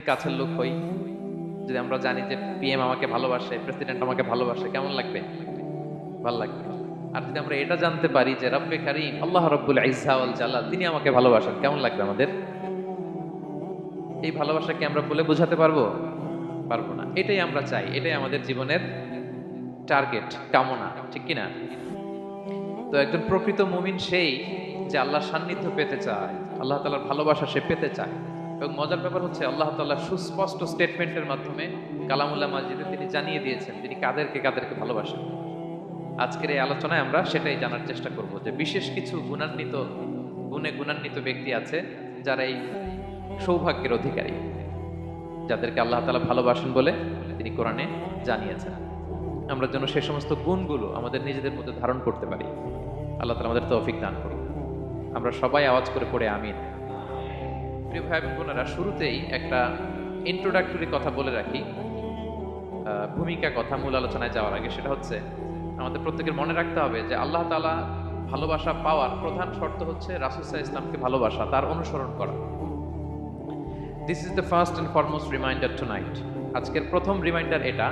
কাছের লোক হই, যদি আমরা জানি যে পিএম আমাকে ভালোবাসে, প্রেসিডেন্ট আমাকে ভালোবাসে, কেমন লাগবে? ভালো লাগবে। আর যদি আমরা এটা জানতে পারি যে রব্বে কারীম আল্লাহ রব্বুল ইজ্জা ওয়াল জালাল তিনি আমাকে ভালোবাসেন, কেমন লাগবে আমাদের? এই ভালোবাসাকে আমরা বলে বোঝাতে পারবো? পারবো না। এটাই আমরা চাই, এটাই আমাদের জীবনের টার্গেট, কামনা, ঠিক কিনা? তো একজন প্রকৃত মুমিন সেই যে আল্লাহর সান্নিধ্য পেতে চায়, আল্লাহ তাআলার ভালোবাসা সে পেতে চায়। এবং মজার ব্যাপার হচ্ছে আল্লাহ তাআলা সুস্পষ্ট স্টেটমেন্টের মাধ্যমে কালামুল্লাহ মাজিদে তিনি জানিয়ে দিয়েছেন তিনি কাদেরকে কাদেরকে ভালোবাসেন। আজকের এই আলোচনায় আমরা সেটাই জানার চেষ্টা করব যে বিশেষ কিছু গুণান্বিত ব্যক্তি আছে যারা এই সৌভাগ্যের অধিকারী, যাদেরকে আল্লাহ তাআলা ভালোবাসেন বলে তিনি কোরআনে জানিয়েছেন। আমরা যেন সেই সমস্ত গুণগুলো আমাদের নিজেদের মধ্যে ধারণ করতে পারি। আল্লাহ তাআলা আমাদের তৌফিক দান করুন। আমরা সবাই আওয়াজ করে পড়ে আমিন। প্রিয় ভাই এবং বোনেরা, শুরুতেই একটা ইন্ট্রোডাক্টরি কথা বলে রাখি, ভূমিকা কথা মূল আলোচনায় যাওয়ার আগে। সেটা হচ্ছে আমাদের প্রত্যেকের মনে রাখতে হবে যে আল্লাহ তাআলা ভালোবাসা পাওয়ার প্রধান শর্ত হচ্ছে রাসূল সাল্লাল্লাহু আলাইহি ওয়াসাল্লামকে ভালোবাসা, তার অনুসরণ করা। This is the first and foremost reminder tonight. আজকের প্রথম রিমাইন্ডার এটা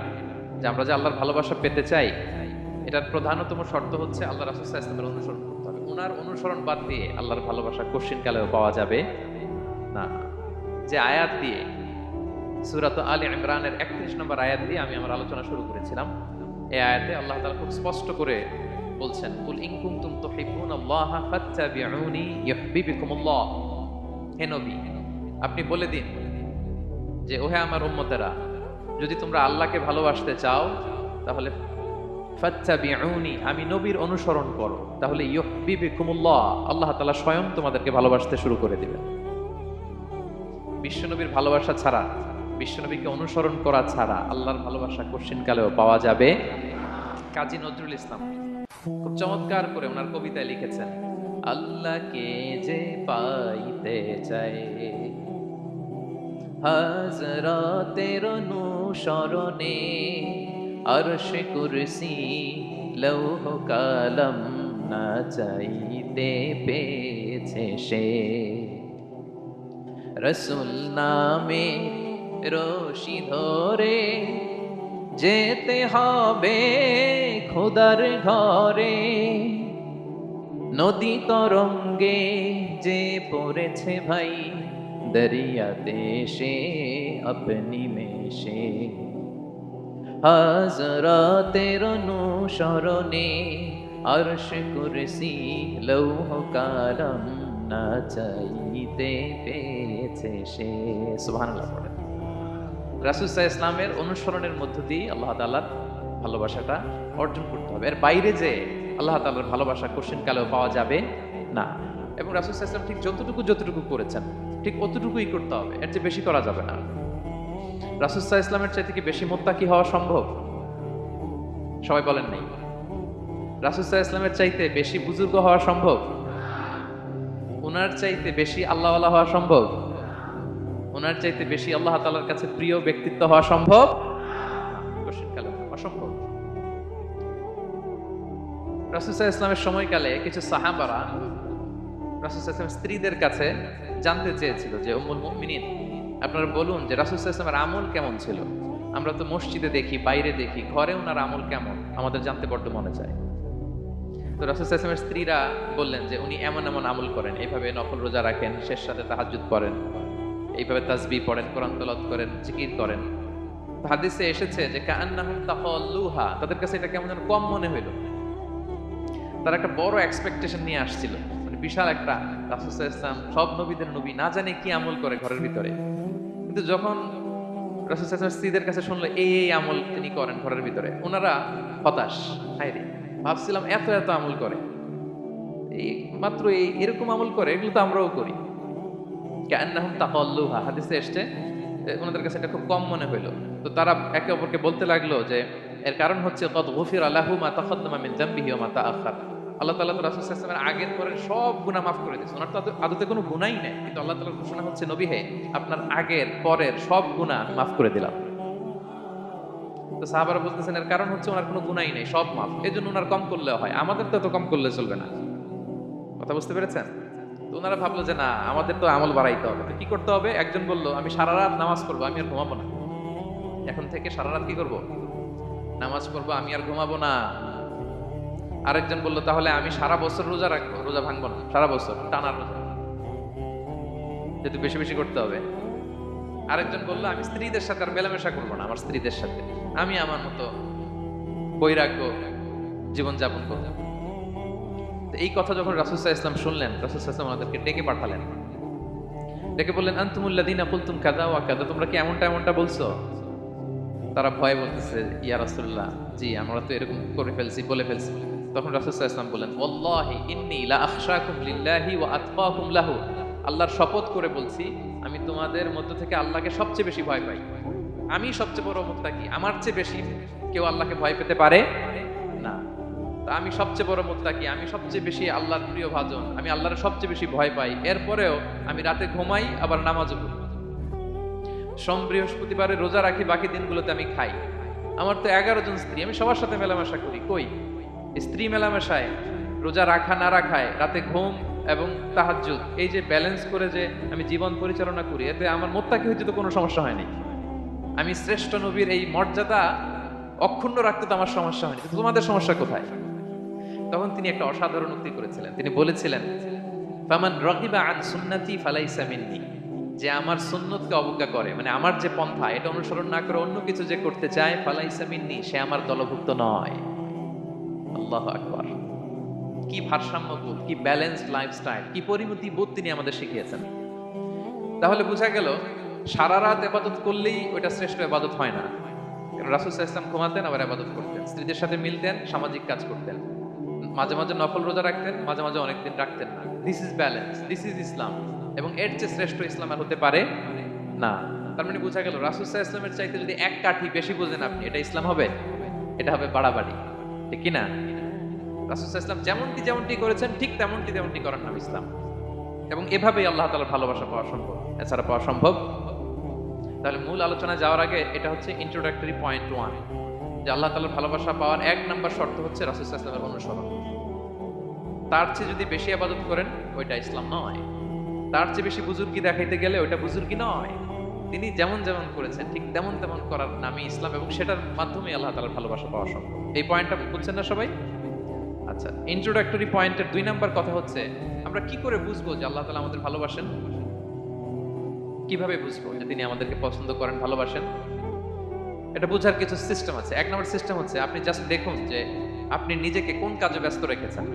যে আমরা যে আল্লাহর ভালোবাসা পেতে চাই, এটার প্রধানতম শর্ত হচ্ছে আল্লাহ রাসূল সাল্লাল্লাহু আলাইহি ওয়াসাল্লামের অনুসরণ করতে হবে। ওনার অনুসরণ বাদ দিয়ে আল্লাহর ভালোবাসা কোশ্চিনকালেও পাওয়া যাবে না। যে আয়াত দিয়ে সূরা আলে ইমরানের 31 নম্বর আয়াত দিয়ে আমি আমার আলোচনা শুরু করেছিলাম, এই আয়াতে আল্লাহ তাআলা খুব স্পষ্ট করে বলছেন, কুল ইন কুনতুম তুহিব্বুনাল্লাহা ফাত্তাবিউনি ইউহিব্বুকুমুল্লাহ। হে নবী, আপনি বলে দিন যে ওহে আমার উম্মতেরা, যদি তোমরা আল্লাহকে ভালোবাসতে চাও তাহলে ফাত্তাবিউনি, আমি নবীর অনুসরণ করো, তাহলে ইউহিব্বুকুমুল্লাহ, আল্লাহ তাআলা স্বয়ং তোমাদেরকে ভালোবাসতে শুরু করে দিবেন। বিশ্বনবীর ভালোবাসা ছাড়া, বিশ্বনবীকে অনুসরণ করা ছাড়া আল্লাহর ভালোবাসা কোশ্চিনকালেও পাওয়া যাবে। কাজী নজরুল ইসলাম খুব চমৎকার করে ওনার কবিতায় লিখেছেন, আল্লাহকে যে পাইতে চায় হাজরাতের অনুসরণে, আরশ কুরসি লৌহ কালাম না চাইতে পেয়েছে সে, রসুল নামে রশি ধরে যেতে হবে খোদার ঘরে, নদী তরঙ্গে যে পড়েছে ভাই দরিয়াতে সে আপনি মেশে, হাজরাতের অনুসরণে আরশ কুরসি লৌহ কালাম না চাইতে পেয়েছে সে। সুবহানাল্লাহ পড়ে। রাসূল সাল্লাল্লাহু আলাইহি ওয়াসাল্লামের অনুসরণের মধ্য দিয়ে আল্লাহ তাআলার ভালোবাসাটা অর্জন করতে হবে। এর বাইরে যে আল্লাহ তাআলার ভালোবাসা কোশ্চিনকালেও পাওয়া যাবে না। এবং রাসূল সাল্লাল্লাহু আলাইহি ওয়াসাল্লাম ঠিক যতটুকু করেছেন ঠিক অতটুকুই করতে হবে, এর চেয়ে বেশি করা যাবে না। রাসূল সাল্লাল্লাহু আলাইহি ওয়াসাল্লামের চাইতে কি বেশি মুত্তাকি হওয়া সম্ভব? সবাই বলেন নাই। রাসূল সাল্লাল্লাহু আলাইহি ওয়াসাল্লামের চাইতে বেশি বুজুর্গ হওয়া সম্ভব? ওনার চাইতে বেশি আল্লাহওয়ালা হওয়া সম্ভব? ওনার চাইতে বেশি আল্লাহ তাআলার কাছে প্রিয় ব্যক্তিত্ব হওয়া সম্ভব? কোশ্চিনকালে অসম্ভব। রাসূল সাল্লাল্লাহু আলাইহি ওয়াসাল্লামের সময়কালে কিছু সাহাবারা রাসূল সাল্লাল্লাহু আলাইহি ওয়াসাল্লামের স্ত্রীদের কাছে জানতে চেয়েছিল যে উম্মুল মুমিনিন, আপনারা বলুন যে রাসূল সাল্লাল্লাহু আলাইহি ওয়াসাল্লামের আমল কেমন ছিল? আমরা তো মসজিদে দেখি, বাইরে দেখি, ঘরে ওনার আমল কেমন আমাদের জানতে বড্ড মনে চায়। তো রাসূল সাল্লাল্লাহু আলাইহি ওয়াসাল্লামের স্ত্রীরা বললেন যে উনি এমন এমন আমল করেন, এইভাবে নফল রোজা রাখেন, শেষ রাতে তাহাজ্জুদ করেন, এইভাবে তাসবিহ পড়েন, কোরআন তেলাওয়াত করেন, জিকির করেন। হাদিসে এসেছে যে কাআন্নাহুম তাকাল্লুহা, তাদের কাছে এটা কেমন যেন কম মনে হইল। তারা একটা বড় এক্সপেকটেশন নিয়ে আসছিল, মানে বিশাল একটা, রাসূল সাল্লাল্লাহু আলাইহি ওয়াসাল্লাম সব নবীদের নবী, না জানে কি আমল করে ঘরের ভিতরে। কিন্তু যখন রাসূল সাল্লাল্লাহু আলাইহি ওয়াসাল্লাম স্ত্রীদের কাছে শুনলো এই আমল তিনি করেন ঘরের ভিতরে, ওনারা হতাশ। হায়রে, ভাবছিলাম এত এত আমল করে, এই মাত্র এরকম আমল করে, এগুলো তো আমরাও করি। কাআন্নাহুম তাকাল্লুহা, হাদিসে এসেছে ওনাদের কাছে এটা খুব কম মনে হইলো। তো তারা একে অপরকে বলতে লাগলো যে এর কারণ হচ্ছে কদ গুফিরা লাহু মা তাকাদ্দামা মিন যামবিহি ওয়া মা তাআখার। আল্লাহ তাআলা তো রাসূল সাল্লাল্লাহু আলাইহি ওয়াসাল্লামের আগের পরের সব গুনাহ মাফ করে দিয়েছেন। ওনার তো আদতে কোনো গুনাহই নেই, কিন্তু আল্লাহ তাআলার ঘোষণা হচ্ছে নবী হে, আপনার আগের পরের সব গুনাহ মাফ করে দিলাম। তো সাহাবারা বলতেছেন এর কারণ হচ্ছে ওনার কোনো গুনাহই নেই, সব মাফ, এজন্য ওনার কম করলেও হয়, আমাদের তো এত কম করলে চলবে না। কথা বুঝতে পেরেছেন? তো ওনারা ভাবলো যে না, আমাদের তো আমল বাড়াইতে হবে, তো কি করতে হবে? একজন বলল, আমি সারা রাত নামাজ পড়বো, আমি আর ঘুমাবো না। এখন থেকে সারা রাত কি করব? নামাজ পড়বো, আমি আর ঘুমাবো না। আরেকজন বলল, তাহলে আমি সারা বছর রোজা রাখবো, রোজা ভাঙবো না, সারা বছর টানা রোজা, যেহেতু বেশি বেশি করতে হবে। আরেকজন বলল, আমি স্ত্রীদের সাথে আর মেলামেশা করবো না, আমার স্ত্রীদের সাথে আমি আমার মতো বৈরাগ্য জীবনযাপন করবো। তো এই কথা যখন রাসূল সাল্লাল্লাহু আলাইহি ওয়াসাল্লাম শুনলেন, রাসূল সাল্লাল্লাহু আলাইহি ওয়াসাল্লাম ওনাদেরকে ডেকে পাঠালেন। ডেকে বললেন, আনতুমুল্লাযীনা কুলতুম কাযা ওয়া কাযা, তোমরা কি এমনটা এমনটা বলছো? তারা ভয়ে বলতেছে, ইয়া রাসূলুল্লাহ, জি আমরা তো এরকম করে ফেলছি, বলে ফেলছি। তখন রাসূল সাল্লাল্লাহু আলাইহি ওয়াসাল্লাম বললেন, ওয়াল্লাহি ইন্নী লা আখশাকুম লিল্লাহি ওয়া আতকাকুম লাহু, আল্লাহর শপথ করে বলছি, আমি তোমাদের মধ্য থেকে আল্লাহকে সবচেয়ে বেশি ভয় পাই। আমি সবচেয়ে বড় মুত্তাকি, আমার চেয়ে বেশি কেউ আল্লাহকে ভয় পেতে পারে না। তা আমি সবচেয়ে বড় মুত্তাকি, আমি সবচেয়ে বেশি আল্লাহর প্রিয় ভাজন, আমি আল্লাহর সবচেয়ে বেশি ভয় পাই। এরপরেও আমি রাতে ঘুমাই, আবার নামাজও পড়ি। সোম বৃহস্পতিবারে রোজা রাখি, বাকি দিনগুলোতে আমি খাই। আমার তো 11 জন স্ত্রী, আমি সবার সাথে মেলামেশা করি। কই স্ত্রী মেলামেশায়, রোজা রাখা না রাখায়, রাতে ঘুম এবং তাহাজ্জুদ, এই যে ব্যালেন্স করে যে আমি জীবন পরিচালনা করি, এতে আমার মুত্তাকি হইতে তো কোনো সমস্যা হয়নি। আমি শ্রেষ্ঠ নবীর এই মর্যাদা অক্ষুণ্ণ রাখতে তো আমার সমস্যা হয়নি, তোমাদের সমস্যা কোথায়? তখন তিনি একটা অসাধারণ উক্তি করেছিলেন। তিনি বলেছিলেন, ফামান রাগিবা আন সুন্নতি ফালাইসা মিন্নি, যে আমার সুন্নতকে অবজ্ঞা করে, মানে আমার যে পন্থা এটা অনুসরণ না করে অন্য কিছু যে করতে চায়, ফালাইসা মিন্নি, সে আমার দলভুক্ত নয়। আল্লাহু আকবার! কি ভারসাম্যবোধ, কি ব্যালেন্সড লাইফস্টাইল, কি পরিমিতি বোধ তিনি আমাদের শিখিয়েছেন। তাহলে বোঝা গেল সারা রাত ইবাদত করলেই ওটা শ্রেষ্ঠ ইবাদত হয় না। রাসূল সাল্লাল্লাহু আলাইহি ওয়াসাল্লাম ঘুমাতেন, আবার ইবাদত করতেন, স্ত্রীদের সাথে মিলতেন, সামাজিক কাজ করতেন, মাঝে মাঝে নফল রোজা রাখতেন, মাঝে মাঝে অনেকদিন রাখতেন না। This is balance, this is Islam. এবং এর চেয়ে শ্রেষ্ঠ ইসলাম আর হতে পারে না। তার মানে বোঝা গেল রাসূল সাল্লাল্লাহু আলাইহি ওয়াসাল্লামের চাইতে যদি এক কাঠি বেশি বোঝেন আপনি, এটা ইসলাম হবে? এটা হবে বাড়াবাড়ি, ঠিক কি না? রাসূল সাল্লাল্লাহু আলাইহি ওয়াসাল্লাম যেমনটি করেছেন ঠিক তেমনটি করার নাম ইসলাম। এবং এভাবেই আল্লাহ তাআলার ভালোবাসা পাওয়া সম্ভব, এছাড়া পাওয়া সম্ভব। তাহলে মূল আলোচনায় যাওয়ার আগে এটা হচ্ছে ইন্ট্রোডাক্টরি পয়েন্ট 1, যে আল্লাহ তাআলার ভালোবাসা পাওয়ার 1 নম্বর শর্ত হচ্ছে রাসূল সাল্লাল্লাহু আলাইহি ওয়াসাল্লামের অনুসরণ। তার চেয়ে যদি বেশি ইবাদত করেন ওইটা ইসলাম নয়। তার চেয়ে বেশি বুজুর্গি দেখাইতে গেলে ওইটা বুজুর্গি নয়। তিনি যেমন যেমন করেছেন ঠিক তেমন তেমন করার নামই ইসলাম, এবং সেটার মাধ্যমে আল্লাহ তাআলার ভালোবাসা পাওয়া সম্ভব। এই পয়েন্টটা বুঝছেন না সবাই? আচ্ছা, ইন্ট্রোডাক্টরি পয়েন্টের 2 নাম্বার কথা হচ্ছে, আমরা কি করে বুঝবো যে আল্লাহ তাআলা আমাদের ভালোবাসেন? কিভাবে বুঝবো যে তিনি আমাদেরকে পছন্দ করেন, ভালোবাসেন? এটা বোঝার কিছু সিস্টেম আছে। 1 নম্বর সিস্টেম হচ্ছে, আপনি জাস্ট দেখুন যে আপনি নিজেকে কোন কাজে ব্যস্ত রেখেছেন।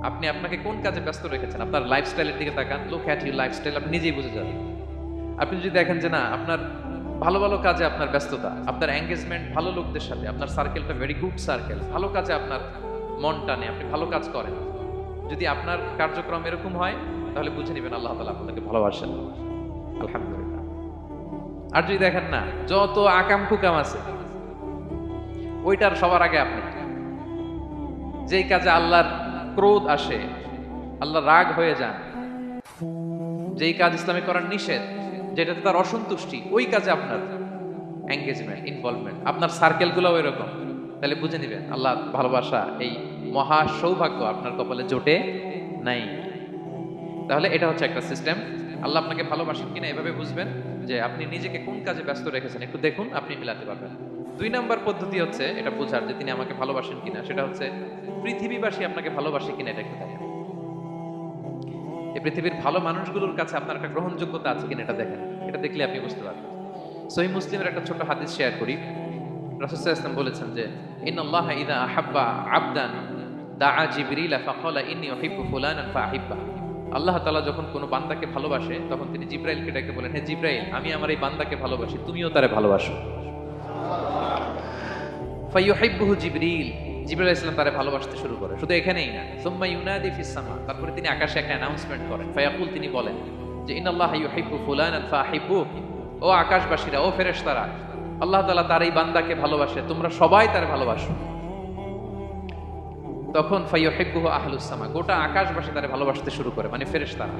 আপনি আপনাকে কোন কাজে ব্যস্ত রেখেছেন, আপনার লাইফস্টাইলের দিকে তাকান, লুক অ্যাট ইউর লাইফস্টাইল, আপনি নিজেই বুঝে যাবেন। আপনি যদি দেখেন যে না, আপনার ভালো ভালো কাজে আপনার ব্যস্ততা, আপনার এঙ্গেজমেন্ট ভালো লোকদের সাথে, আপনার সার্কেলটা ভেরি গুড সার্কেল, ভালো কাজে আপনার মন টানে, আপনি ভালো কাজ করেন, যদি আপনার কার্যক্রম এরকম হয়, তাহলে বুঝে নেবেন আল্লাহ তাআলা আপনাকে ভালোবাসেন। আলহামদুলিল্লাহ। আর যদি দেখেন না, যত আকাম কুকাম আছে ওইটার সবার আগে আপনি, যেই কাজে আল্লাহর ক্রোধ আসে, আল্লাহ রাগ হয়ে যান, যেই কাজ ইসলামে করার নিষেধ, যেটাতে তার অসন্তুষ্টি, ওই কাজে আপনার এঙ্গেজমেন্ট, ইনভলভমেন্ট, আপনার সার্কেলগুলো এরকম, তাহলে বুঝে নেবেন আল্লাহ ভালোবাসা, এই মহা সৌভাগ্য আপনার কপালে জোটে নাই। তাহলে এটা হচ্ছে একটা সিস্টেম। আল্লাহ আপনাকে ভালোবাসেন কিনা এভাবে বুঝবেন যে আপনি নিজেকে কোন কাজে ব্যস্ত রেখেছেন, একটু দেখুন, আপনি মিলাতে পারবেন। 2 নাম্বার পদ্ধতি হচ্ছে এটা বোঝার যে তিনি আমাকে ভালোবাসেন কিনা, সেটা হচ্ছে পৃথিবীবাসী আপনাকে ভালোবাসে কিনা এটা একটু দেখেন। এই পৃথিবীর ভালো মানুষগুলোর কাছে আপনার একটা গ্রহণযোগ্যতা আছে কিনা এটা দেখেন। এটা দেখলে আপনি বুঝতে পারবেন। সহিহ মুসলিমের একটা ছোট হাদিস শেয়ার করি। রাসূল সাল্লাল্লাহু আলাইহি ওয়াসাল্লাম বলেছেন যে ইন্নাল্লাহা ইযা আহাব্বা আবদান দাআ জিবরিল ফাকালা ইন্নী উহিব্বু ফুলানান ফাআহিব্বা। আল্লাহ তাআলা যখন কোনো বান্দাকে ভালোবাসে তখন তিনি জিবরাইলকে ডেকে বলেন, হে জিবরাইল, আমি আমার এই বান্দাকে ভালোবাসি, তুমিও তারে ভালোবাসো। ফায়ুহিব্বুহু জিবরিল, জিবরাইল আলাইহিস সালাম তারে ভালোবাসতে শুরু করে। শুধু এখানেই না, সুম্মা ইউনাদি ফিস সামা, তারপরে তিনি আকাশে একটা অ্যানাউন্সমেন্ট করেন। ফায়াকুল, তিনি বলেন যে ইন্নাল্লাহা ইউহিব্বু ফুলানান ফাআহিব্বু, ও আকাশবাসীরা, ও ফেরেশতারা, আল্লাহ তাআলা তার এই বান্দাকে ভালোবাসে, তোমরা সবাই তারে ভালোবাসো। তখন ফায়ুহিব্বুহু আহলুস সামা, গোটা আকাশবাসী তারে ভালোবাসতে শুরু করে, মানে ফেরেশতারা।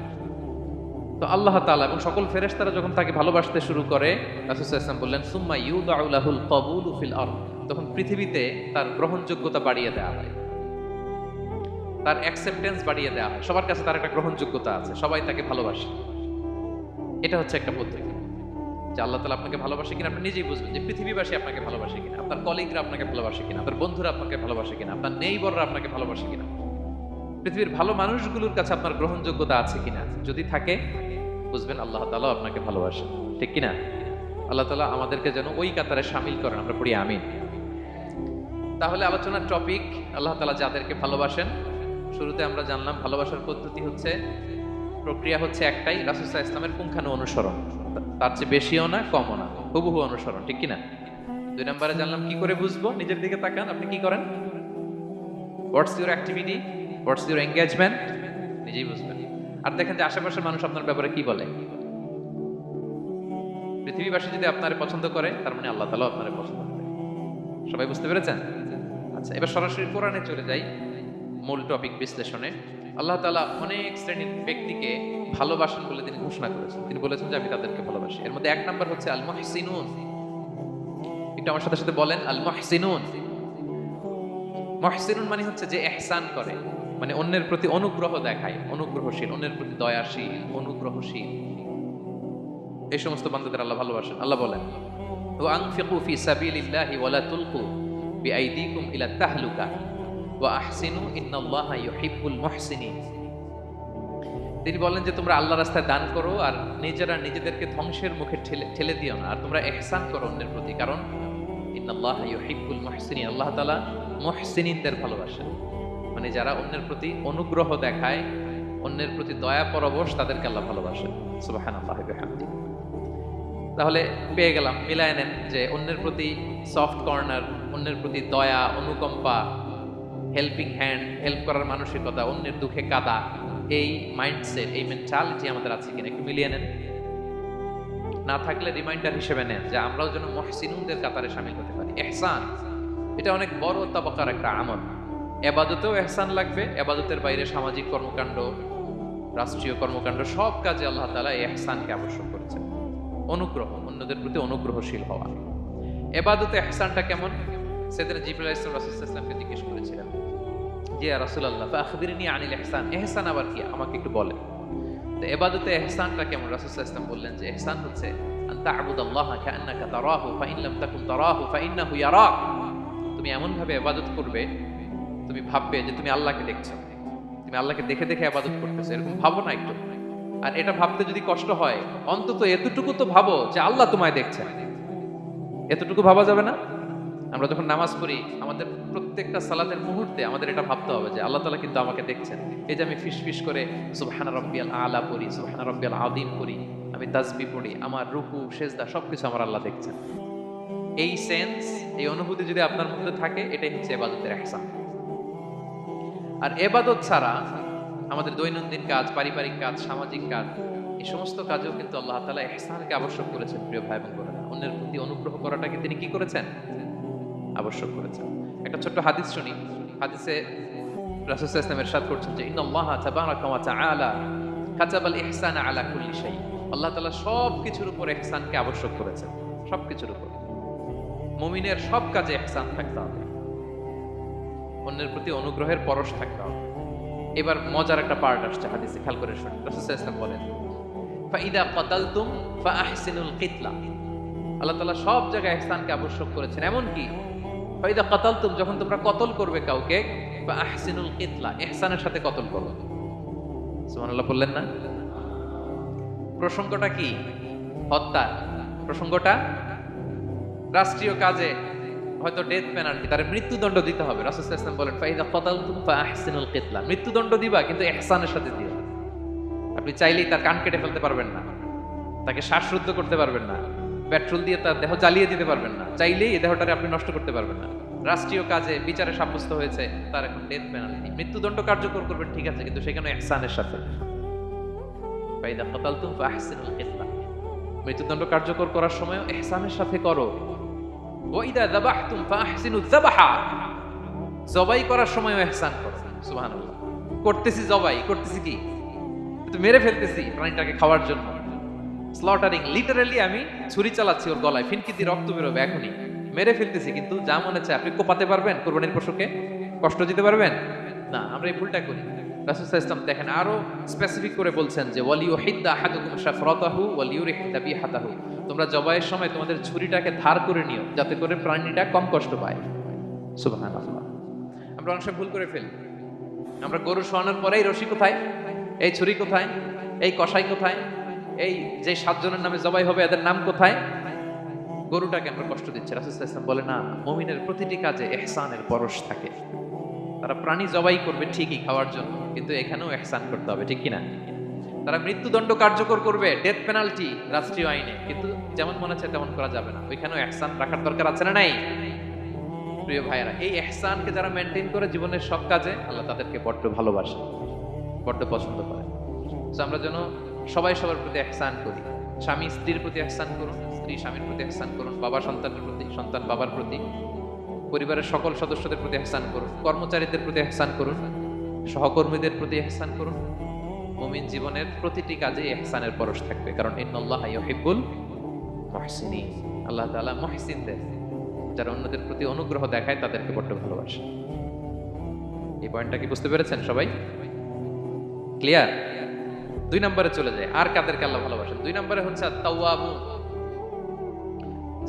তো আল্লাহ তাআলা এবং সকল ফেরেশতারা যখন তাকে ভালোবাসতে শুরু করে, রাসূল সাল্লাল্লাহু আলাইহি ওয়াসাল্লাম বললেন সুম্মা ইউদাউ লাহুল কবুলু ফিল আরদ, তখন পৃথিবীতে তার গ্রহণযোগ্যতা বাড়িয়ে দেওয়া হয়। তার অ্যাকসেপ্টেন্স বাড়িয়ে দেওয়া হয়, সবার কাছে তার একটা গ্রহণযোগ্যতা আছে, সবাই তাকে ভালোবাসে। এটা হচ্ছে একটা পদ্ধতি যে আল্লাহ তাআলা আপনাকে ভালোবাসে কিনা আপনি নিজেই বুঝবেন, যে পৃথিবীবাসী আপনাকে ভালোবাসে কিনা, আপনার কলিগরা আপনাকে ভালোবাসে কিনা, আপনার বন্ধুরা আপনাকে ভালোবাসে কিনা, আপনার নেইবররা আপনাকে ভালোবাসে কিনা, পৃথিবীর ভালো মানুষগুলোর কাছে আপনার গ্রহণযোগ্যতা আছে কিনা। যদি থাকে বুঝবেন আল্লাহ তাআলা আপনাকে ভালোবাসে, ঠিক কিনা? আল্লাহ তাআলা আমাদেরকে যেন ওই কাতারে শামিল করেন, আমরা পড়ি আমিন। তাহলে আলোচনার টপিক আল্লাহ তাআলা যাদেরকে ভালোবাসেন। শুরুতে আমরা জানলাম ভালোবাসার পদ্ধতি হচ্ছে, প্রক্রিয়া হচ্ছে একটাই, রাসূল সাল্লাল্লাহু আলাইহি ওয়াসাল্লামের পুঙ্খানু অনুসরণ, তার চেয়ে বেশিও না কমও না, হুবহু অনুসরণ, ঠিক কিনা? 2 নম্বরে জানলাম কি করে বুঝবো, নিজের দিকে তাকান, আপনি কি করেন, what's your activity, what's your engagement, নিজেই বুঝবেন। আর দেখেন যে আশেপাশের মানুষ আপনার ব্যাপারে কি বলে। পৃথিবীবাসী যদি আপনারে পছন্দ করে, তার মানে আল্লাহ তাআলা আপনারে পছন্দ করে। সবাই বুঝতে পেরেছেন? আচ্ছা, এবার সরাসরি কোরআনে চলে যাই, মূল টপিক বিশ্লেষণে। আল্লাহ তাআলা অনেক শ্রেণীর ব্যক্তিকে ভালোবাসেন বলে তিনি ঘোষণা করেছেন। তিনি বলেছেন যে আমি তাদেরকে ভালোবাসি। এর মধ্যে 1 নাম্বার হচ্ছে আল মুহসিনুন। একটু আমার সাথে সাথে বলেন, আল মুহসিনুন। মুহসিনুন মানে হচ্ছে যে ইহসান করে, মানে অন্যের প্রতি অনুগ্রহ দেখায়, অনুগ্রহশীল, অন্যের প্রতি দয়াশীল, অনুগ্রহশীল, এই সমস্ত বান্দাদের আল্লাহ ভালোবাসেন। আল্লাহ বলেন, ওয়া আনফিকু ফি সাবিলিল্লাহি ওয়া লা তুলকু বিআইদিকুম ইলা তাহলুকা ওয়া আহসিনু ইন্নাল্লাহা ইউহিব্বুল মুহসিনিন। তিনি বলেন যে তোমরা আল্লাহর রাস্তায় দান করো আর নিজেরা নিজেদেরকে ধ্বংসের মুখে ঠেলে দিও না, আর তোমরা ইহসান করো অন্যের প্রতি, কারণ ইন্নাল্লাহা ইউহিব্বুল মুহসিনিন, আল্লাহ তাআলা মুহসিনিনদের ভালোবাসেন। মানে যারা অন্যের প্রতি অনুগ্রহ দেখায়, অন্যের প্রতি দয়া পরবশ, তাদেরকে আল্লাহ ভালোবাসেন। সুবহানাল্লাহি ওয়া বিহামদিহি। তাহলে পেয়ে গেলাম, মিলায় নেন যে অন্যের প্রতি সফট কর্নার, অন্যের প্রতি দয়া, অনুকম্পা, হেল্পিং হ্যান্ড, হেল্প করার মানসিকতা, অন্যের দুঃখে কাঁদা, এই মাইন্ডসেট, এই মেন্টালিটি আমাদের আছে কিনা একটু মিলিয়ে নেন। না থাকলে রিমাইন্ডার হিসেবে নেন যে আমরাও যেন মুহসিনুনদের কাতারে শামিল হতে পারি। ইহসান এটা অনেক বড় তাবাকার একটা আমল। ইবাদতেও ইহসান লাগবে, ইবাদতের বাইরে সামাজিক কর্মকাণ্ড, রাষ্ট্রীয় কর্মকাণ্ড, সব কাজে আল্লাহ তাআলা ইহসানকে আবশ্যক করেছেন। অনুগ্রহ, অন্যদের প্রতি অনুগ্রহশীল হওয়া। ইবাদতে ইহসানটা কেমন? সাইয়েদনা জিবরাইল আলাইহিস সালাম রাসূল সাল্লাল্লাহু আলাইহি ওয়াসাল্লামকে জিজ্ঞেস করেছিলেন যে ইয়া রাসূলুল্লাহ ফাখবিরনি আনিল ইহসান, ইহসান আবার কি, আমাকে একটু বলেন। তো ইবাদতে ইহসানটা কেমন? রাসূল সাল্লাল্লাহু আলাইহি ওয়াসাল্লাম বললেন যে ইহসান হচ্ছে আন তা'বুদাল্লাহা কাআন্নাকা তারাহু ফাইন লাম তাকুন তারাহু ফাইন্নাহু ইয়ারাক। তুমি এমন ভাবে ইবাদত করবে, তুমি ভাববে যে তুমি আল্লাহকে দেখছো, তুমি আল্লাহকে দেখে দেখে ইবাদত করতেছো, এরকম ভাবো না একটু। আর এটা ভাবতে যদি কষ্ট হয়, অন্তত এতটুকু তো ভাবো যে আল্লাহ তোমায় দেখছেন। এতটুকু ভাবা যাবে না? আমরা যখন নামাজ পড়ি, আমাদের প্রত্যেকটা সালাতের মুহূর্তে আমাদের এটা ভাবতে হবে যে আল্লাহ তাআলা কিন্তু আমাকে দেখছেন। এই যে আমি ফিস করে সুবহানা রাব্বিয়াল আলা পড়ি, সুবহানা রাব্বিয়াল আযীম পড়ি, আমি তাসবিহ পড়ি, আমার রুকু সেজদা সবকিছু আমার আল্লাহ দেখছেন। এই সেন্স, এই অনুভূতি যদি আপনার মধ্যে থাকে, এটাই হচ্ছে ইবাদতের ইহসান। আর ইবাদত ছাড়া আমাদের দৈনন্দিন কাজ, পারিবারিক কাজ, সামাজিক কাজ, এই সমস্ত কাজেও কিন্তু আল্লাহ তাআলা ইহসানকে আবশ্যক করেছেন। প্রিয় ভাই এবং বোনেরা, অন্যের প্রতি অনুগ্রহ করাটাকে তিনি কি করেছেন? আবশ্যক করেছেন। একটা ছোট্ট হাদিস শুনি। হাদিসে রাসূল সাল্লাল্লাহু আলাইহি ওয়াসাল্লাম ইরশাদ করছেন যে ইন্নাল্লাহা তাবারাকা ওয়া তাআলা কাতাবাল ইহসানা আলা কুল্লি শাই। আল্লাহ তাআলা সব কিছুর উপর ইহসানকে আবশ্যক করেছেন, সব কিছুর উপর। মুমিনের সব কাজে ইহসান থাকতে হবে, অন্যের প্রতি অনুগ্রহের পরশ থাকতে হবে। এবার মজার একটা পার্ট আসছে হাদিসে, খেয়াল করে শুনুন। রাসূল সাল্লাল্লাহু আলাইহি ওয়াসাল্লাম বলেন ফাইদা কাতালতুম ফাআহসিনুল কিতলা। আল্লাহ তাআলা সব জায়গায় ইহসানকে আবশ্যক করেছেন। এমন কি ফাইদা কাতালতুম, যখন তোমরা কতল করবে কাউকে, ফাআহসিনুল কিতলা, ইহসানের সাথে কতল করো। সুবহানাল্লাহ বললেন না? প্রসঙ্গটা কি? হত্যা। প্রসঙ্গটা রাষ্ট্রীয় কাজে, হয়তো ডেথ পেনাল্টি, তার মৃত্যুদণ্ড দিতে হবে। রাসূল সাল্লাল্লাহু আলাইহি ওয়াসাল্লাম বলেন ফাইদা কাতালতুম ফাআহসিনুল কিতলা, মৃত্যুদণ্ড দিবা কিন্তু ইহসানের সাথে দিও। আপনি চাইলেই তার কান কেটে ফেলতে পারবেন না, তাকে শ্বাসরুদ্ধ করতে পারবেন না, পেট্রোল দিয়ে তার দেহ জ্বালিয়ে দিতে পারবেন না, চাইলেই এই দেহটারে আপনি নষ্ট করতে পারবেন না। রাষ্ট্রীয় কাজে বিচারে সাব্যস্ত হয়েছে, তার এখন ডেথ পেনাল্টি, মৃত্যুদণ্ড কার্যকর করবেন, ঠিক আছে, কিন্তু সেখানে ইহসানের সাথে। ফাইদা কাতালতুম ফাআহসিনুল কিতলা, মৃত্যুদণ্ড কার্যকর করার সময় ইহসানের সাথে করো। ওয়া ইদা যাবাহতুম ফাআহসিনুয যাবাহা, জবাই করার সময় ইহসান করো। সুবহানাল্লাহ। করতেছি জবাই, করতেছি কি, তো মেরে ফেলতেছি প্রাণীটাকে খাওয়ার জন্য, স্লটারিং, লিটারালি আমি ছুরি চালাচ্ছি ওর গলায়, ফিনকি দিয়ে রক্ত বেরোবে এখনই, মেরে ফেলতেছি, কিন্তু যা মনে চায় আপনি কোপাতে পারবেন? কুরবানির পশুকে কষ্ট দিতে পারবেন? না, আমরা এই ভুলটা করি। রাসূল সাল্লাল্লাহু আলাইহি ওয়াসাল্লাম দেখেন আরো স্পেসিফিক করে বলছেন যে ওয়ালিউহিদ্দা আহাদুকুম শাফরাতাহু ওয়ালিউরিহ দাবিহাতাহু, তোমরা জবাইয়ের সময় তোমাদের ছুরিটাকে ধার করে নিও যাতে করে প্রাণীটা কম কষ্ট পায়। সুবহানাল্লাহ। আমরা অনেক সময় ভুল করে ফেলি। আমরা গরু শোয়ানোর পরে এই রশি কোথায়, এই ছুরি কোথায়, এই কষাই কোথায়, এই যে 7 জনের নামে জবাই হবে এদের নাম কোথায়, গরুটাকে আমরা কষ্ট দিচ্ছি। রাসূল সাল্লাল্লাহু আলাইহি ওয়াসাল্লাম বলে না, মুমিনের প্রতিটি কাজে ইহসানের পরশ থাকে। তারা প্রাণী জবাই করবে ঠিকই খাওয়ার জন্য, কিন্তু এখানেও ইহসান করতে হবে, ঠিক কিনা? তারা মৃত্যুদণ্ড কার্যকর করবে, ডেথ পেনাল্টি রাষ্ট্রীয় আইনে, কিন্তু যেমন মনে হচ্ছে তেমন করা যাবে না। ওইখানেও ইহসান রাখার দরকার আছে না নাই? প্রিয় ভাইয়েরা, এই ইহসানকে যারা মেনটেন করে জীবনের সব কাজে, আল্লাহ তাদেরকে বড্ড ভালোবাসে, বড্ড পছন্দ করে। তো আমরা যেন সবাই সবার প্রতি ইহসান করি। স্বামী স্ত্রীর প্রতি ইহসান করুন, স্ত্রী স্বামীর প্রতি ইহসান করুন, বাবা সন্তানের প্রতি, সন্তান বাবার প্রতি, পরিবারের সকল সদস্যদের প্রতি ইহসান করুন, কর্মচারীদের প্রতি ইহসান করুন, সহকর্মীদের প্রতি ইহসান করুন। মুমিন জীবনের প্রতিটি কাজে ইহসানের পরশ থাকবে, কারণ ইন্নাল্লাহা ইউহিব্বুল মুহসিনিন। আল্লাহ তাআলা মুহসিনদের, যারা অন্যদের প্রতি অনুগ্রহ দেখায়, তাদেরকে বড্ড ভালোবাসে। এই পয়েন্টটা কি বুঝতে পেরেছেন সবাই? ক্লিয়ার? 2 নম্বরে চলে যায়, আর কাদেরকে আল্লাহ ভালোবাসেন? 2 নম্বরে হচ্ছে আত-তাওয়াবুন,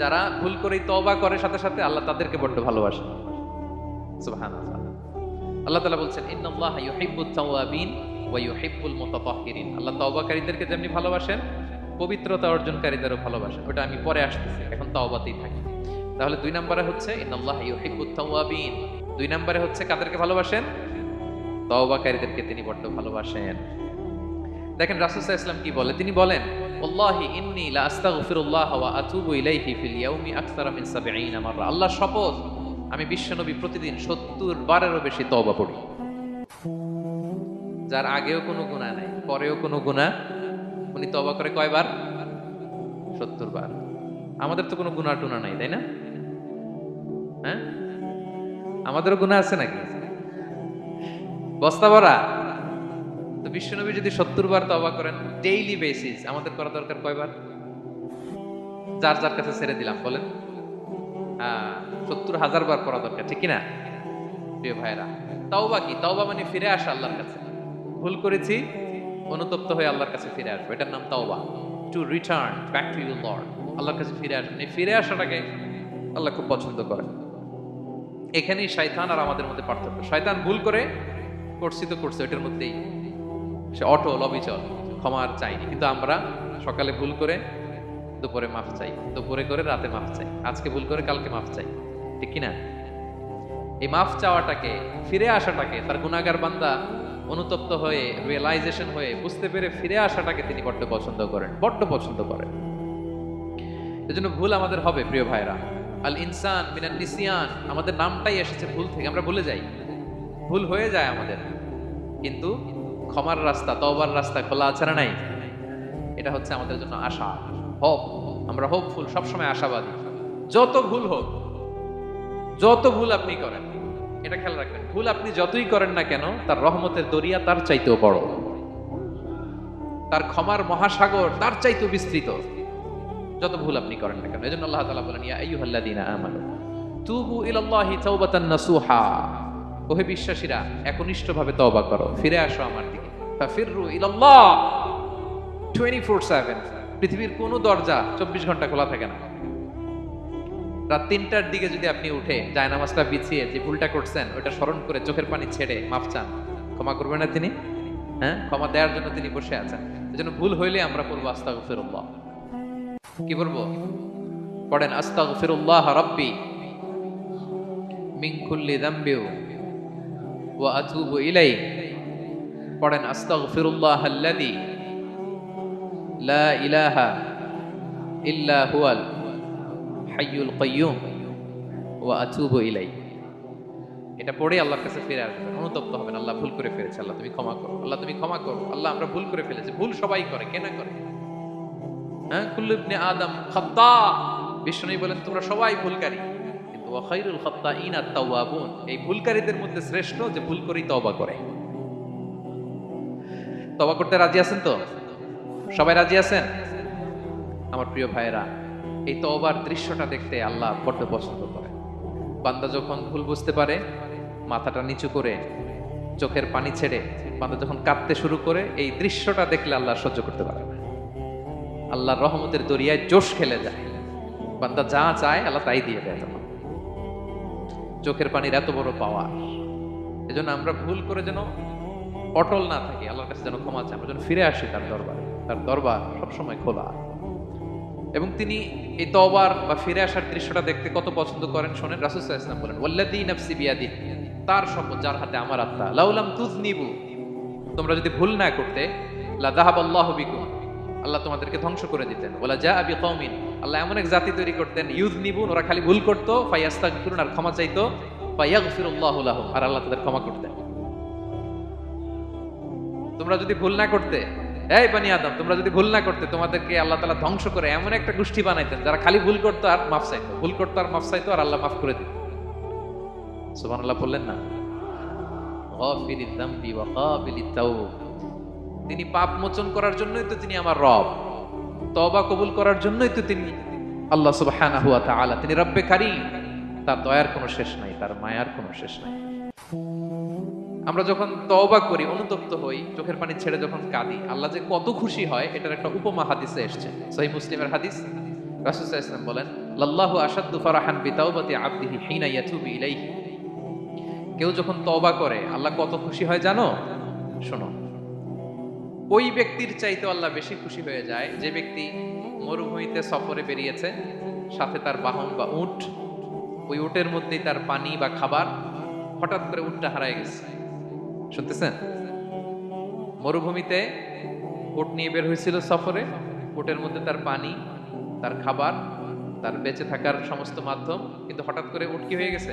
যারা ভুল করেই তওবা করে সাথে সাথে, আল্লাহ তাদেরকে বড্ড ভালোবাসেন। সুবহানাল্লাহ। আল্লাহ তাআলা বলছেন ইন্নাল্লাহা ইউহিব্বুত তাওয়াবিন ওয়া ইউহিব্বুল মুতাতাহহিরিন। আল্লাহ তওবাকারীদেরকে যেমনি ভালোবাসেন, পবিত্রতা অর্জনকারীদেরও ভালোবাসেন। ওটা আমি পরে আসতেছি, এখন তওবাতেই থাকি। তাহলে 2 নম্বরে হচ্ছে ইন্নাল্লাহা ইউহিব্বুত তাওয়াবিন। 2 নম্বরে হচ্ছে কাদেরকে ভালোবাসেন? তওবাকারীদেরকে তিনি বড্ড ভালোবাসেন। দেখেন রাসূল সাল্লাল্লাহু আলাইহি ওয়াসাল্লাম কি বলে, তিনি বলেন ওয়াল্লাহি ইন্নী লা আস্তাগফিরুল্লাহ ওয়া আতুবু ইলাইহি ফিল ইয়াউমি আকসারা মিন 70 মাররা। আল্লাহর শপথ, আমি বিশ্বনবী প্রতিদিন 70 বারেরও বেশি তওবা পড়ি। যার আগেও কোনো গুনাহ নাই, পরেও কোনো গুনাহ, উনি তওবা করে কয়বার? 70 বার। আমাদের তো কোনো গুনাহ টুনা নাই, তাই না? হ্যাঁ, আমাদেরও গুনাহ আছে নাকি? বস্তা ভরা। তো বিশ্বনবী যদি 70 বার তওবা করেন ডেইলি বেসিস, আমাদের করা দরকার কয়বার? যার যার কাছে ছেড়ে দিলাম, বলেন। 70,000 বার করা দরকার, ঠিক কিনা? প্রিয় ভাইরা, তাওবা কি? তাওবা মানে ফিরে আসা আল্লাহর কাছে। ভুল করেছি, অনুতপ্ত হয়ে আল্লাহর কাছে ফিরে আসবো, এটার নাম তাওবা। To return back to your Lord, আল্লাহর কাছে ফিরে আসবেন। এই ফিরে আসাটাকে আল্লাহ খুব পছন্দ করেন। এখানেই শয়তান আর আমাদের মধ্যে পার্থক্য। শয়তান ভুল করে করছি তো করছে, ওইটার মধ্যেই সে অটল অবিচল, ক্ষমার চাইনি। কিন্তু আমরা সকালে ভুল করে দুপুরে মাফ চাই, দুপুরে করে রাতে মাফ চাই, আজকে ভুল করে কালকে মাফ চাই, ঠিক কিনা? এই মাফ চাওয়াটাকে, ফিরে আসাটাকে, তার গুনাহগার বান্দা অনুতপ্ত হয়ে, রিয়েলাইজেশন হয়ে, বুঝতে পেরে ফিরে আসাটাকে তিনি বড্ড পছন্দ করেন, বড্ড পছন্দ করেন। এজন্য ভুল আমাদের হবে প্রিয় ভাইরা। আল ইনসান মিনান নিসিয়ান, আমাদের নামটাই এসেছে ভুল থেকে, আমরা ভুলে যাই, ভুল হয়ে যায় আমাদের। কিন্তু ক্ষমার রাস্তা, তওবার রাস্তা খোলা আছে না নাই? এটা হচ্ছে আমাদের জন্য আশা, হোপ। আমরা হোপফুল, সবসময় আশাবাদী। যত ভুল হোক, যত ভুল আপনি করেন, এটা খেয়াল রাখবেন, ভুল আপনি যতই করেন না কেন, তার রহমতের দরিয়া তার চাইতেও বড়, তার ক্ষমার মহাসাগর তার চাইতেও বিস্তৃত, যত ভুল আপনি করেন না কেন। এজন্য আল্লাহ তাআলা বলেন ইয়া আইয়ুহাল্লাযীনা আমানু তুবু ইলাল্লাহি তাওবাতান নাসুহা, ওহে বিশ্বাসীরা একনিষ্ঠভাবে তওবা করো, ফিরে আসো আমার দিকে। ফাফিররু ইলাল্লাহ 24/7। পৃথিবীর কোনো দরজা 24 ঘন্টা খোলা থাকে না। রাত 3টার দিকে যদি আপনি উঠে জায়নামাজটা বিছিয়ে যে ভুলটা করছেন ওটা স্মরণ করে চোখের পানি ছেড়ে মাফ চান, ক্ষমা করবেন না তিনি? হ্যাঁ, ক্ষমা দেওয়ার জন্য তিনি বসে আছেন। এজন্য ভুল হইলে আমরা পড়বো আস্তাগফিরুল্লাহ। কি বলবো? পড়েন আস্তাগফিরুল্লাহ রাব্বি মিন কুল্লি যামবি ওয়া আতুবু ইলাইহি। পড়েন আস্তাগফিরুল্লাহাল্লাযী লা ইলাহা ইল্লা হুয়াল হাইয়ুল কাইয়্যুম ওয়া আতুবু ইলাইহি। এটা পড়ে আল্লাহর কাছে ফিরে আসবেন, অনুতপ্ত হবেন। আল্লাহ ভুল করে ফেলেছে, আল্লাহ তুমি ক্ষমা করো, আল্লাহ তুমি ক্ষমা করো, আল্লাহ আমরা ভুল করে ফেলেছি। ভুল সবাই করে, কে না করে? হ্যাঁ, কুল্লু ইবনে আদম খাত্তা। বিষ্ণু বলেন তোমরা সবাই ভুলকারী, কিন্তু ওয়া খায়রুল খাত্তাইনা আত-তাওয়াবুন, এই ভুলকারীদের মধ্যে শ্রেষ্ঠ যে ভুল করেই তওবা করে। তওবা করতে রাজি আছেন তো? সবাই রাজি আছেন? আমার প্রিয় ভাইয়েরা, এই তওবার দৃশ্যটা দেখতে আল্লাহ বড্ড পছন্দ করে। বান্দা যখন ভুল বুঝতে পারে, মাথাটা নিচু করে চোখের পানি ছেড়ে বান্দা যখন কাঁদতে শুরু করে, এই দৃশ্যটা দেখলে আল্লাহ সহ্য করতে পারে না। আল্লাহর রহমতের দরিয়ায় জোশ খেলে যায়, বান্দা যা চায় আল্লাহ তাই দিয়ে দেয়। তখন চোখের পানির এত বড় পাওয়ার, এজন্য আমরা ভুল করে যেন অটল না থাকি, আল্লাহর কাছে যেন ক্ষমা চাই, আমরা যেন ফিরে আসি তার দরবারে। তার দরবার সবসময় খোলা। এবং তিনি এই তওবার বা ফিরে আসার দৃশ্যটা দেখতে কত পছন্দ করেন শোনেন। রাসূল সাল্লাল্লাহু আলাইহি ওয়াসাল্লাম বলেন, ওয়াল্লাযী নাফসি বিয়াদিহি, তার শপথ যার হাতে আমার আত্মা, লাউলাম তুযনিবু, তোমরা যদি ভুল না করতে, লা যাহাবাল্লাহু বিকুম, আল্লাহ তোমাদেরকে ধ্বংস করে দিতেন। ওয়ালা জাআ বিকওমিন, আল্লাহ এমন এক জাতি তৈরি করতেন, ইউযনিবুন, ওরা খালি ভুল করত, ফায়াস্তাগফিরুন, আর ক্ষমা চাইতো, ফায়াগফিরুল্লাহু লাহুম, আর আল্লাহ তাদের ক্ষমা করতেন। তোমরা যদি ভুল না করতে, এই বনি আদম, তোমরা যদি ভুল না করতে, তোমাদেরকে আল্লাহ তাআলা ধ্বংস করে এমন একটা গোষ্ঠী বানাইতেন যারা খালি ভুল করতো আর মাফ চাইতো, ভুল করতো আর মাফ চাইতো, আর আল্লাহ মাফ করে দিত। সুবহানাল্লাহ বললেন না? গাফিরিদ যামবি ওয়া কাবিলিত তাওব, তিনি পাপ মোচন করার জন্যই তো তিনি আমার রব, তওবা কবুল করার জন্যই তো তিনি আল্লাহ সুবহানাহু ওয়া তাআলা, তিনি রব্বে কারীম, তার দয়ার কোনো শেষ নাই, তার মায়ার কোনো শেষ নাই। আমরা যখন তওবা করি, অনুতপ্ত হই, চোখের পানি ছেড়ে যখন কাঁদি, আল্লাহ যে কত খুশি হয় এটার একটা উপমা হাদিসে এসেছে, সহিহ মুসলিমের হাদিস। রাসূল সাল্লাল্লাহু আলাইহি ওয়াসাল্লাম বলেন, লাল্লাহু আশাদ্দু ফারাহান বিতাওবাতি আবদিহি হিনা ইয়াতুবু ইলাইহি, কেউ যখন তওবা করে আল্লাহ কত খুশি হয় জানো? শোনো, ওই ব্যক্তির চাইতে আল্লাহ বেশি খুশি হয়ে যায় যে ব্যক্তি মরুভূমিতে সফরে বেরিয়েছে, সাথে তার বাহন বা উট, ওই উটের মধ্যেই তার পানি বা খাবার, হঠাৎ করে উটটা হারায় গেছে। শুনতেছেন? মরুভূমিতে উট নিয়ে বের হয়েছিল সফরে, উটের মধ্যে তার পানি, তার খাবার, তার বেঁচে থাকার সমস্ত মাধ্যম, কিন্তু হঠাৎ করে উট কি হয়ে গেছে?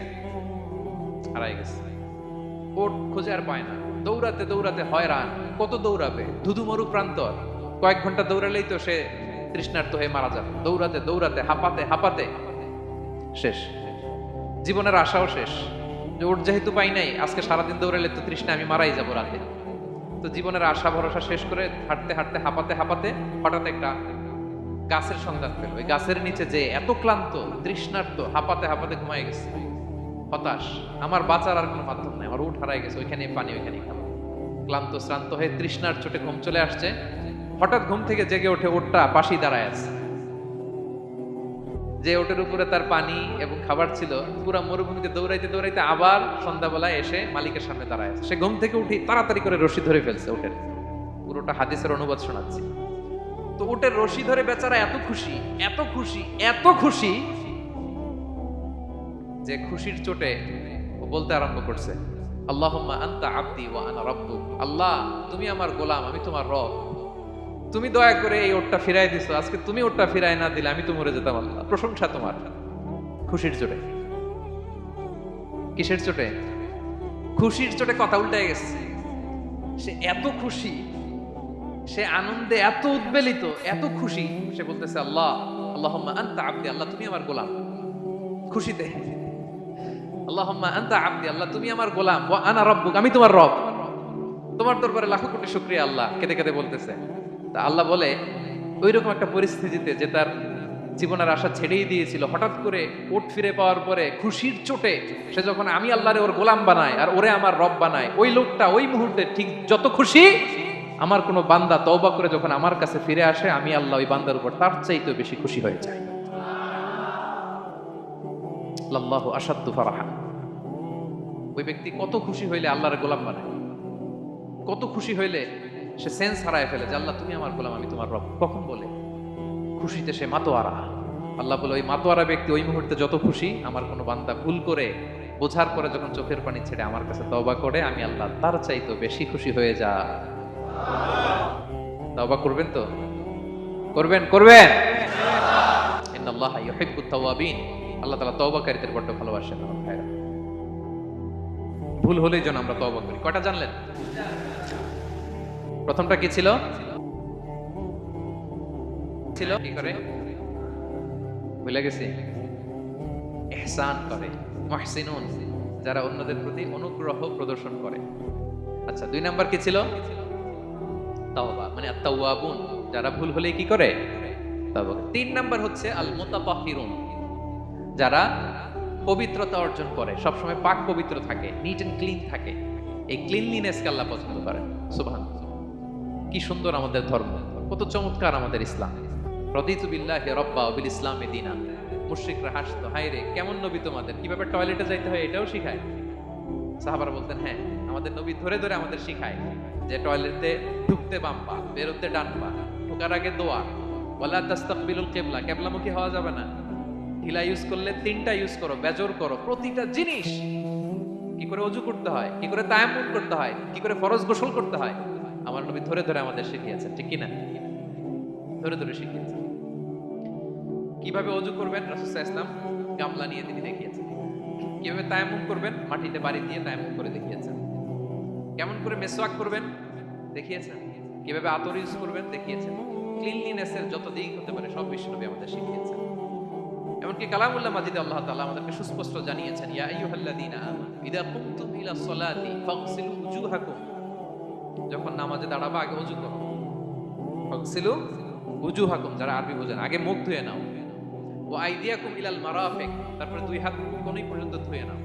হারায় গেছে। উট খুঁজে আর পায় না, দৌড়াতে দৌড়াতে হয়রান, কত দৌড়াবে, ধুধু মরু প্রান্তর, কয়েক ঘন্টা দৌড়ালেই তো সে তৃষ্ণার্ত হয়ে মারা যাবে। দৌড়াতে দৌড়াতে হাঁপাতে হাঁপাতে শেষ, জীবনের আশাও শেষ, যে উট যেহেতু পাই নাই, আজকে সারাদিন দৌড়ালে তো তৃষ্ণা আমি মারাই যাবো রাতে। তো জীবনের আশা ভরসা শেষ করে হাঁটতে হাঁটতে হাঁপাতে হাঁপাতে হঠাৎ একটা গাছের সন্ধান পেল। ওই গাছের নিচে যে এত ক্লান্ত, তৃষ্ণার্ত, হাঁপাতে হাঁপাতে ঘুমায় গেছে, হতাশ, আমার বাঁচার আর কোনো মাধ্যম নাই, আমার উঠ হারাই গেছে, ওইখানে পানি, ওইখানে খাবো। ক্লান্ত শ্রান্ত হয়ে তৃষ্ণার চোটে ঘুম চলে আসছে। হঠাৎ ঘুম থেকে জেগে ওঠে, উটটা পাশেই দাঁড়ায় আছে। যে ওটের উপরে তার পানি এবং খাবার ছিল, পুরা মরুভূমিতে দৌড়াইতে দৌড়াইতে আবার সন্ধ্যাবেলায় এসে মালিকের সামনে দাঁড়ায় আছে। সে ঘুম থেকে উঠে তাড়াতাড়ি করে রশি ধরে ফেলছে উটের। পুরোটা হাদিসের অনুবাদ শোনাচ্ছি। তো উটের রশি ধরে বেচারা এত খুশি, এত খুশি, এত খুশি, যে খুশির চোটে ও বলতে আরম্ভ করছে, আল্লাহুম্মা আনতা আবদি ওয়া আনা রাব্বুক, আল্লাহ তুমি আমার গোলাম, আমি তোমার রব, তুমি দয়া করে এই ওটটা ফিরাই দিছো, আজকে তুমি ওটটা ফিরাই না দিলে আমি তো মরে যেতাম। আল্লাহ প্রশংসা তোমার। খুশির চোটে, কিসের চোটে? খুশির চোটে কথা উল্টায় গেছে। সে এত খুশি, সে আনন্দে এত উদ্বেলিত, এত খুশি, সে বলতেছে আল্লাহ, আল্লাহুম্মা আনতা আবদি, আল্লাহ তুমি আমার গোলাম। খুশিতে আল্লাহুম্মা আনতা আবদি, আল্লাহ তুমি আমার গোলাম, ওয়া আনা রাব্বুক, আমি তোমার রব, তোমার দরবারে লাখো কোটি শুকরিয়া। আল্লাহ কেঁদে কেঁদে বলতেছে। তা আল্লাহ বলে, ওইরকম একটা পরিস্থিতিতে যে তার জীবনের আশা ছেড়েই দিয়েছিল, হঠাৎ করে উট ফিরে পাওয়ার পরে খুশির চোটে সে যখন আমি আল্লাহরে ওর গোলাম বানায় আর ওরে আমার রব বানায়, ওই লোকটা ওই মুহূর্তে ঠিক যত খুশি, আমার কোনো বান্দা তওবা করে যখন আমার কাছে ফিরে আসে, আমি আল্লাহ ওই বান্দার উপর তার চাইতে বেশি খুশি হয়ে যাই। আল্লাহু আশাদ্দু ফারাহা। ওই ব্যক্তি কত খুশি হইলে আল্লাহর গোলাম বানায়, কত খুশি হইলে সে সেন্স হারায় ফেলে যে আল্লাহ তুমি আমার গোলাম, আমি তোমার রব। কখন বলে? খুশিতে সে মাতোয়ারা। আল্লাহ বলে, ওই মাতোয়ারা ব্যক্তি ওই মুহূর্তে যত খুশি, আমার কোনো বান্দা ভুল করে বোঝার পরে যখন চোখের পানি ছেড়ে আমার কাছে তওবা করে, আমি আল্লাহ তার চাইতে বেশি খুশি হয়ে যা। তওবা করবেন তো? করবেন? করবেন? ইন্নাল্লাহা ইউহিব্বুত তাওয়াবিন, আল্লাহ তাআলা তওবাকারীদের বড় ভালোবাসেন। আমার ভাইরা, ভুল হলেই যেন আমরা তওবা করি। কয়টা জানলেন? প্রথমটা কি ছিল? ছিল কি করে? ভুলে গেছি। ইহসান করে, মুহসিনুন, যারা অন্যদের প্রতি অনুগ্রহ প্রদর্শন করে। আচ্ছা, 2 নাম্বার কি ছিল? তাওবা, মানে আত-তাওয়াবুন, যারা ভুল হলেই কি করে? তাওবা। 3 নাম্বার হচ্ছে আল মুতাতাহহিরুন, যারা পবিত্রতা অর্জন করে, সবসময় পাক পবিত্র থাকে, নিট এন্ড ক্লিন থাকে। এই ক্লিনলিনেসকে আল্লাহ পছন্দ করেন। সুবহানাল্লাহ, কি সুন্দর আমাদের ধর্ম, কত চমৎকার আমাদের ইসলাম। রদিতু বিল্লাহি রাব্বা ওয়া বিল ইসলামি দীনা। মুশরিকরা হাসতো, হায় রে কেমন নবী তোমাদের, কিভাবে টয়লেটে যাইতে হয় এটাও শিখায়। সাহাবারা বলতেন হ্যাঁ, আমাদের নবী ধরে ধরে আমাদের শিখায় যে টয়লেটে ঢুকতে বাম পা, বেরোতে ডান পা, ঢোকার আগে দোয়া, ওয়ালা তাস্তাকবিলুল কিবলা, কিবলামুখী হওয়া যাবে না, ঢিলা ইউজ করলে 3টা ইউজ করো, বেজর করো, প্রতিটা জিনিস কি করে ওযু করতে হয়, কি করে তায়াম্মুম করতে হয়, কি করে ফরজ গোসল করতে হয়, আমার নবী ধরে ধরে আমাদের শিখিয়েছেন, ঠিক কি না? ধরে ধরে শিখিয়েছেন। কিভাবে ওযু করবেন রাসূল সাল্লাল্লাহু আলাইহি ওয়াসাল্লাম গামলা নিয়ে তিনি দেখিয়েছেন। কিভাবে তায়াম্মুম করবেন মাটিতে বাড়ি দিয়ে তায়াম্মুম করে দেখিয়েছেন। কেমন করে মেসওয়াক করবেন দেখিয়েছেন। কিভাবে আতর ইউজ করবেন দেখিয়েছেন। ক্লিনলিনেসের যত দিক হতে পারে সব বিশ্বনবী আমাদের শিখিয়েছেন। এমনকি কালামুল্লাহ মাজিদে আল্লাহ তাআলা আমাদেরকে সুস্পষ্ট জানিয়েছেন, ইয়া আইয়ুহাল্লাযীনা আমানু ইযা কুমতুম ইলা সলাতি ফাগসিলু উজুহাকুম, যখন নামাজে দাঁড়াবা আগে ওযু করো। ফাগসিলু উজুহাকুম, যারা আরবি বোঝেন, আগে মুখ ধুয়ে নাও। ওয়া আইদিয়াকুম ইলাল মারাফিক, তারপরে দুই হাত কোণই পর্যন্ত ধুয়ে নাও।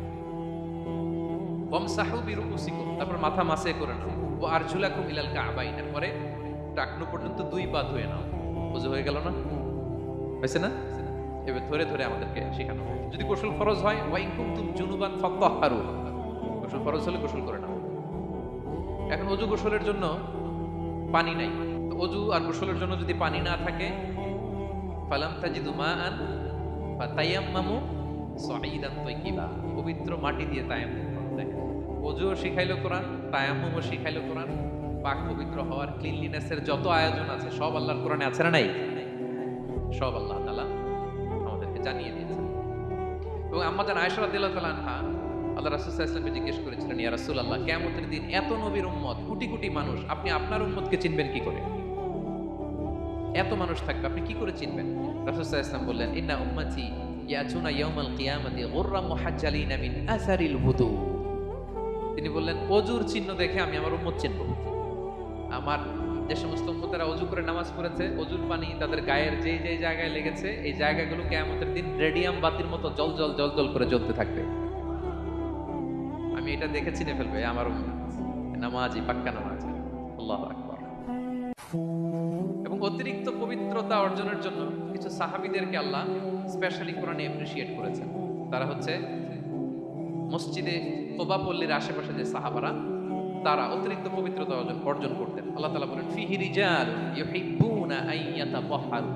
ওয়ামসাহু বিরুসিকুম, তারপর মাথা মাসে করে নাও। ওয়া আরজুলাকুম ইলাল কাবাইন, এরপরে টাকনু পর্যন্ত 2 পা ধুয়ে নাও। ওযু হয়ে গেল না? হয়েছে না? এবার ধরে ধরে আমাদেরকে শেখানো হয়। যদি গোসল ফরজ হয়, ওয়া ইন কুনতুম জুনুবান ফাত্তাহহারু, গোসল ফরজ হলে গোসল করে নাও। এখন ওযু গোসলের জন্য পানি নাই, তো ওযু আর গোসলের জন্য যদি পানি না থাকে, ফালাম তাজিদু মাআন ফাতায়াম্মামু সাঈদান তাইয়িবা, পবিত্র মাটি দিয়ে তায়াম্মুম করতে। ওযুও শিখাইলো কোরআন, তায়াম্মুমও শিখাইলো কোরআন। পাক পবিত্র হওয়ার, ক্লিনলিনেসের যত আয়োজন আছে সব আল্লাহর কোরআনে আছে না নাই? সব আল্লাহ তাআলা আমাদেরকে জানিয়ে দিয়েছেন। এবং আম্মা জান আয়েশা রাদিয়াল্লাহু তাআলা আনহা আল্লাহ রাসূল সাল্লাল্লাহু আলাইহি ওয়াসাল্লামকে জিজ্ঞেস করেছিলেন, ইয়া রাসূলুল্লাহ, কিয়ামতের দিন এত নবীর উম্মত, কোটি কোটি মানুষ, আপনি আপনার উম্মতকে চিনবেন কি করে? এত মানুষ থাকবে, আপনি কি করে চিনবেন? রাসূল সাল্লাল্লাহু আলাইহি ওয়াসাল্লাম বললেন, ইন্না উম্মতি ইয়াতুনা ইয়াউমাল কিয়ামাতি গুররাম মুহাজ্জালিনা মিন আসারিল wudu। তিনি বললেন, ওযুর চিহ্ন দেখে আমি আমার উম্মত চিনব। আমার যে সমস্ত উম্মতেরা ওযু করে নামাজ পড়েছে, ওযুর পানি তাদের গায়ের যেই যেই জায়গায় লেগেছে, এই জায়গাগুলো কিয়ামতের দিন রেডিয়াম বাতির মতো জলজল জলজল করে জ্বলতে থাকবে। আমি এটা দেখে চিনে ফেলবে আমার উম্মত, নামাজি, পাক্কা নামাজি। আল্লাহু আকবার। এবং অতিরিক্ত পবিত্রতা অর্জনের জন্য কিছু সাহাবীদেরকে আল্লাহ স্পেশালি কোরআনে অ্যাপ্রিশিয়েট করেছেন। তারা হচ্ছে মসজিদে কুবা পল্লীর আশেপাশে যে সাহাবারা, তারা অতিরিক্ত পবিত্রতা অর্জন করতেন। আল্লাহ তাআলা বলেন, ফিহি রিজাল ইউহিব্বুনা আন ইয়াতাতাহহারু,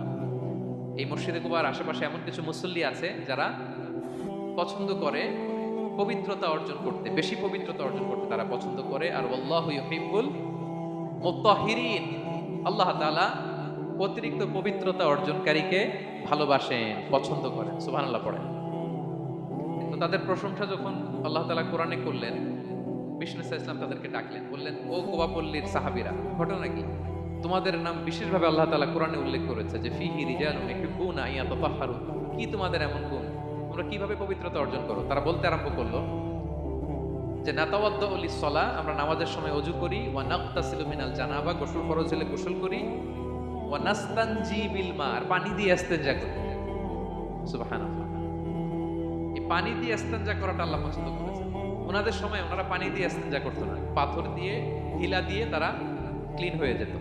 এই মসজিদে কুবার আশেপাশে এমন কিছু মুসল্লি আছে যারা পছন্দ করে পবিত্রতা অর্জন করতে, বেশি পবিত্রতা অর্জন করতে তারা পছন্দ করে। আর আল্লাহু ইউহিব্বুল মুত্তাহিরিন, আল্লাহ তাআলা অতিরিক্ত পবিত্রতা অর্জনকারীকে ভালোবাসেন, পছন্দ করেন। সুবহানাল্লাহ পড়েন। তো তাদের প্রশংসা যখন আল্লাহ তাআলা কোরআনে করলেন, বিষ্ণু ইসলাম তাদেরকে ডাকলেন, বললেন, ও কুবাপল্লীর সাহাবীরা, ঘটনা কি? তোমাদের নাম বিশেষভাবে আল্লাহ তাআলা কোরআনে উল্লেখ করেছে যে ফিহি রিজালুন ইউহিব্বুনা আন ইয়াতাতাহহারু, কি তোমাদের এমন গুণ, তোমরা কিভাবে পবিত্রতা অর্জন করো? তারা বলতে আরম্ভ করলো যে নাতাওয়াদ্দাউ লিস-সালাহ, আমরা নামাজের সময় ওযু করি, ওয়া নাগতাসিলু মিনাল জানাবা, গোসল ফরজ হলে গোসল করি, ওয়া নাস্তানজি বিল মা, আর পানি দিয়ে ইস্তেনজা করি। সুবহানাল্লাহ, এই পানি দিয়ে ইস্তেনজা করাটা আল্লাহ পছন্দ করেছেন। ওনাদের সময় ওনারা পানি দিয়ে ইস্তেনজা করতো না, পাথর দিয়ে, ঢিলা দিয়ে তারা ক্লিন হয়ে যেত।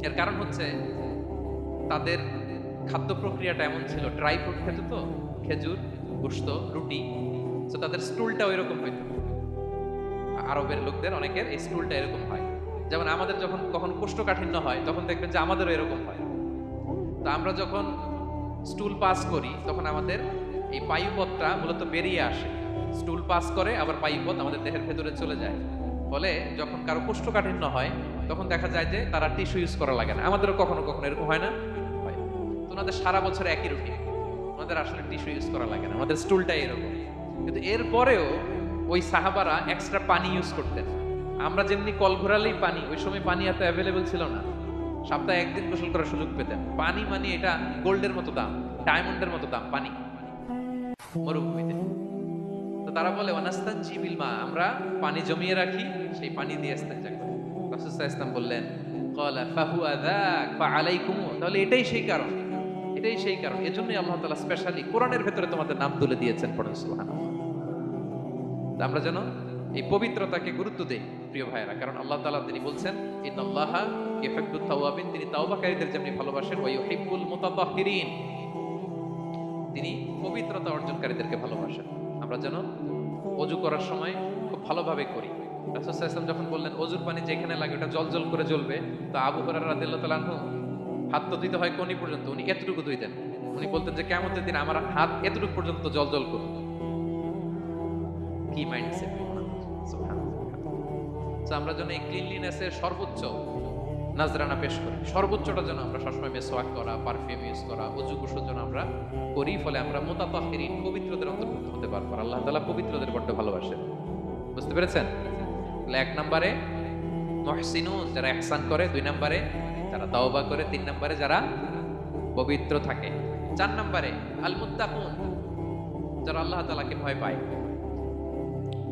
এর কারণ হচ্ছে তাদের খাদ্য প্রক্রিয়াটা এমন ছিল, ড্রাই ফ্রুট খেত, তো খেজুর, গোশত, রুটি, তো তাদের স্টুলটা ওইরকম হইতো। আরবের লোকদের অনেকের এই স্টুলটা এরকম হয়। যেমন আমাদের যখন কখন কোষ্ঠকাঠিন্য হয়, তখন দেখবেন যে আমাদেরও এরকম হয়। তো আমরা যখন স্টুল পাস করি, তখন আমাদের এই পায়ুপথটা মূলত বেরিয়ে আসে, স্টুল পাস করে, আবার পায়ুপথ আমাদের দেহের ভেতরে চলে যায়। ফলে যখন কারো কোষ্ঠকাঠিন্য হয়, তখন দেখা যায় যে তারা টিস্যু ইউজ করা লাগে না। আমাদেরও কখনো কখনো এরকম হয় না? হয়। তো ওনাদের সারা বছর একই রুটিন, ওনাদের আসলে টিস্যু ইউজ করা লাগে না, আমাদের স্টুলটাই এরকম। কিন্তু এরপরেও ওই সাহাবারা এক্সট্রা পানি ইউজ করতেন। আমরা যেমনি কল ঘোরালেই পানি, ওই সময় পানি এত অ্যাভেলেবল ছিল না, সপ্তাহে একদিন গোসল করার সুযোগ পেতেন। পানি মানে এটা গোল্ডের মতো দাম, ডায়মন্ডের মতো দাম পানি মরুভূমিতে। তো তারা বলে, ওয়ানাস্তানজি বিল মা, আমরা পানি জমিয়ে রাখি, সেই পানি দিয়ে ইস্তেনজা করি। রাসূল সাল্লাল্লাহু আলাইহি ওয়াসাল্লাম বললেন, ক্বালা ফাহুয়া যাক ফাআলাইকুম, তাহলে এটাই সেই কারণ, এটাই সেই কারণ, এজন্যই আল্লাহ তাআলা স্পেশালি কোরআনের ভেতরে তোমাদের নাম তুলে দিয়েছেন। পড়ুন সুবহানাল্লাহ। আমরা যেন এই পবিত্রতাকে গুরুত্ব দেই প্রিয় ভাইয়েরা, কারণ আল্লাহ তাআলা তিনি বলছেন ইন্নাল্লাহা ইউহিব্বুত তাওয়াবিন, তিনি তাওবাকারীদের যেমনি ভালোবাসেন, ওয়া ইউহিব্বুল মুতাতাহহিরিন, তিনি পবিত্রতা অর্জনকারীদেরকে ভালোবাসেন। আমরা যেন ওযু করার সময় খুব ভালোভাবে করি। রাসূল সাল্লাল্লাহু আলাইহি ওয়াসাল্লাম যখন বললেন ওযুর পানি যেখানে লাগে ওটা জলজল করে জ্বলবে, তো আবু হুরায়রা রাদিয়াল্লাহু তাআলা আনহু হাত তো ধুইতে হয় কোনি পর্যন্ত, উনি এতটুকু ধুইতেন। উনি বলতেন যে কিয়ামতের দিন আমার হাত এতটুকু পর্যন্ত জলজল করবে। কি মাইন্ডসেট! সুবহানাল্লাহ। আমরা যেন এই ক্লিনলিনেসের সর্বোচ্চ নাজরানা পেশ করি, সর্বোচ্চটা যেন আমরা সবসময় মেসওয়াক করা, পারফিউম ইউজ করা, ওযু গোসল যেন আমরা করি, ফলে আমরা মুতাতাহহিরিন, পবিত্রদের অন্তর্ভুক্ত হতে পারবো। আল্লাহ তাআলা পবিত্রদের বড় ভালোবাসেন। বুঝতে পেরেছেন? তাহলে 1 নম্বরে মুহসিনুন, যারা ইহসান করে, 2 নম্বরে যারা তাওবা করে, 3 নম্বরে যারা পবিত্র থাকে, 4 নম্বরে আল মুত্তাকুন, যারা আল্লাহ তাআলাকে ভয় পায়।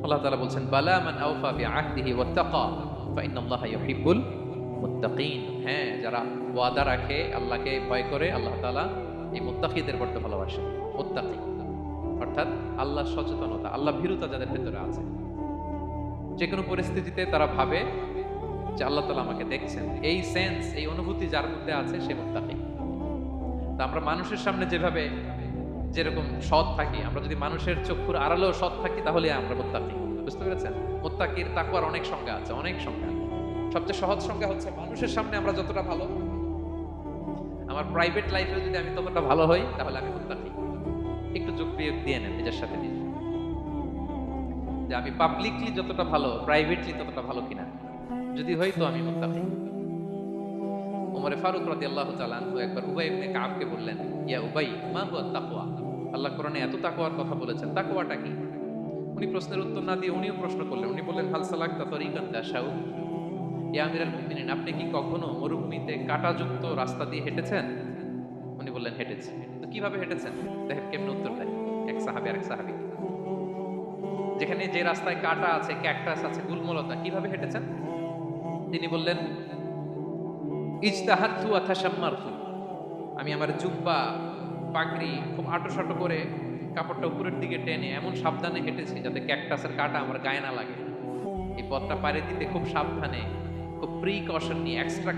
আল্লাহ তাআলা বলছেন বালা মান আওফা বিআহদিহি ওয়াত্তাকা ফাইন্নাল্লাহা ইউহিব্বুল মুত্তাকিন। হ্যাঁ, যারা ওয়াদা রাখে, আল্লাহকে ভয় করে, আল্লাহ তাআলা এই মুত্তাকিদের বড় ভালোবাসেন। মুত্তাকি অর্থাৎ আল্লাহর সচেতনতা, আল্লাহ ভীরুতা যাদের ভেতরে আছে, যে কোনো পরিস্থিতিতে তারা ভাবে যে আল্লাহ তাআলা আমাকে দেখছেন, এই সেন্স, এই অনুভূতি যার মধ্যে আছে সে মুত্তাকি। তা আমরা মানুষের সামনে যেভাবে যেরকম সৎ থাকি, আমরা যদি মানুষের চক্ষুর আড়ালেও সৎ থাকি তাহলে আমরা মুত্তাকি। বুঝতে পেরেছেন? মুত্তাকির তাকওয়ার অনেক সংজ্ঞা আছে, অনেক সংজ্ঞা। সবচেয়ে সহজ সংজ্ঞা হচ্ছে মানুষের সামনে আমরা যতটা ভালো, আমার প্রাইভেট লাইফে যদি আমি ততটা ভালো হই তাহলে আমি মুত্তাকি। একটু যোগ বিয়োগ দিয়ে নেন নিজের সাথে নিজে, যে আমি পাবলিকলি যতটা ভালো, প্রাইভেটলি ততটা ভালো কিনা। যদি হই তো আমি মুত্তাকি। ওমর ফারুক রাদিয়াল্লাহু তাআলা আনহু একবার উবাই ইবনে কাবকে বললেন, ইয়া উবাই মা হুয়া তাকওয়া, আল্লাহ কোরআনে এত তাকওয়ার কথা বলেছেন, তাকওয়াটা কি? উনি প্রশ্নের উত্তর না দিয়ে উনিও প্রশ্ন করলেন। উনি বললেন হাল সালাকতা তরিকান তাশাউ, ইয়া আমিরাল মুমিনিন, আপনি কি কখনো মরুভূমিতে কাঁটাযুক্ত রাস্তা দিয়ে হেঁটেছেন? উনি বললেন হেঁটেছি। তো কিভাবে হেঁটেছেন? দেখেন কেমন উত্তর দেয় এক সাহাবী আরেক সাহাবী। যেখানে যে রাস্তায় কাঁটা আছে, ক্যাকটাস আছে, গুলমলতা, কিভাবে হেঁটেছেন? তিনি বললেন ইজতাহাদতু ওয়া তাশাম্মারতু, আমি আমার জুব্বা পাগড়ি খুব আঁটো-সাঁটো করে কাপড়টা উপরের দিকে টেনে এমন সাবধানে হেঁটেছি যাতে ক্যাকটাসের কাঁটা আমার গায়ে না লাগে। এই পথটা পাড়ি দিতে খুব সাবধানে, খুব প্রিকশন নিয়ে, এক্সট্রা